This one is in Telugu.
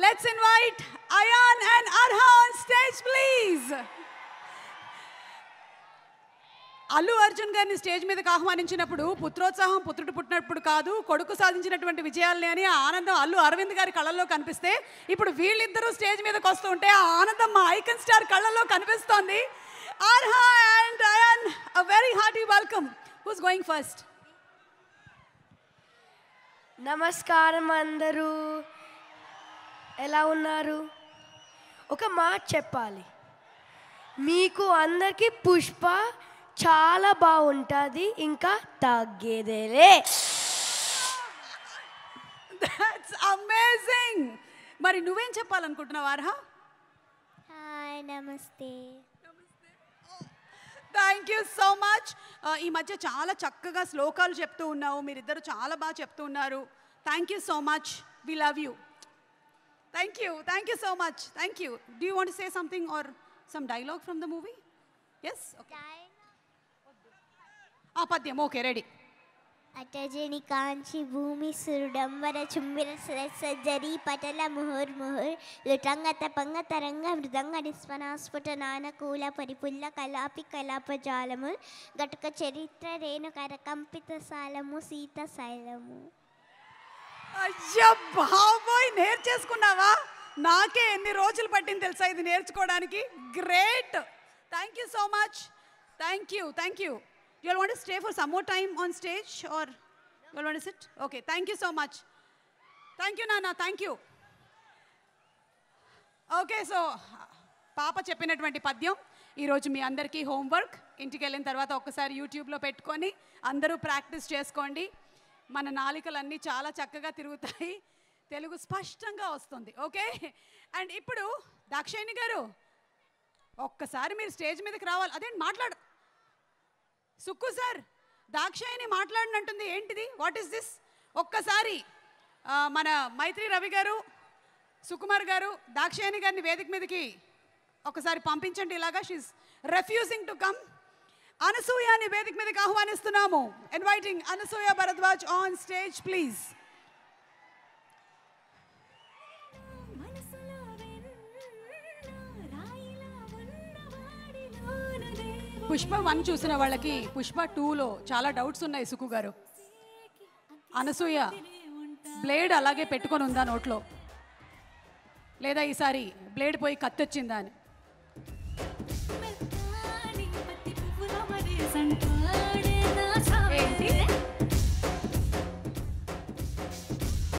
Let's invite Ayan and Arha on stage, please. Allu Arjun గారిని స్టేజ్ మీదకి ఆహ్వానించినప్పుడు పుత్రోత్సాహం పుత్రుడు పుట్టినప్పుడు కాదు కొడుకు సాధించినటువంటి విజయాల్ని అని ఆనందం అల్లు అరవింద్ గారి కళ్ళల్లో కనిపిస్తే ఇప్పుడు వీళ్ళిద్దరూ స్టేజ్ మీదకి వస్తూ ఉంటే ఆ ఆనందం మా ఐకన్ స్టార్ కళ్ళల్లో కనిపిస్తోంది. Arha and Ayan, a very hearty welcome. Who's going first? నమస్కారం అందరూ, ఎలా ఉన్నారు? ఒక మాట చెప్పాలి, మీకు అందరికీ పుష్ప చాలా బాగుంటుంది, ఇంకా తగ్గేదేలే. That's amazing. మరి నువ్వేం చెప్పాలనుకుంటున్నావు ఆర్హా? హాయ్, నమస్తే. Thank you so much. ఈ మధ్య చాలా చక్కగా శ్లోకాలు చెప్తూ ఉన్నావు, మీరిద్దరు చాలా బాగా చెప్తూ ఉన్నారు. Thank you so much, we love you. Thank you so much. Thank you. Do you want to say something or some dialogue from the movie? Yes, ఆ పద్యం ఓకే, రెడీ. అటజని కాంచి భూమి సురుడంబర చుంబిర సజ్జరి పటల ముహుర్ ముహుర్ లుటంగత పంగ తరంగ మృదంగ నిస్వనాస్ఫుట నానకూల పరిపుల్ల కలాపి కలాపజాలము గటుక చరిత్ర రేణు కరకంపిత సాలము సీత శైలము. అయ్యా బాబోయ్, నేర్చేసుకున్నావా? నాకే ఎన్ని రోజులు పట్టింది తెలుసా ఇది నేర్చుకోవడానికి. Great, thank you so much. Thank you. You all want to stay for some more time on stage or you all want to sit? Okay, thank you so much. Thank you, Nana. Thank you. Okay, so పాప చెప్పినటువంటి పద్యం ఈరోజు మీ అందరికీ హోంవర్క్. ఇంటికి వెళ్ళిన తర్వాత ఒక్కసారి యూట్యూబ్లో పెట్టుకొని అందరూ ప్రాక్టీస్ చేసుకోండి. మన నాలికలన్నీ చాలా చక్కగా తిరుగుతాయి, తెలుగు స్పష్టంగా వస్తుంది. ఓకే, అండ్ ఇప్పుడు దాక్షాయిని గారు ఒక్కసారి మీరు స్టేజ్ మీదకి రావాలి. అదేంటి మాట్లాడు సుక్కు సార్, దాక్షాయిని మాట్లాడినంటుంది ఏంటిది? What is this? ఒక్కసారి మన మైత్రి రవి గారు, సుకుమార్ గారు దాక్షాయిని గారిని వేదిక మీదకి ఒకసారి పంపించండి. ఇలాగా షీఈస్ రెఫ్యూజింగ్ టు కమ్. అనసూయని వేదిక మీదకి ఆహ్వానిస్తున్నాము. Inviting Anasuya Bharadwaj on stage please. Pushpa 1 చూసిన వాళ్ళకి పుష్ప 2లో చాలా డౌట్స్ ఉన్నాయి. సుకు గారు, అనసూయ బ్లేడ్ అలాగే పెట్టుకొని ఉందా నోట్లో, లేదా ఈసారి బ్లేడ్ పోయి కత్తొచ్చిందా అని.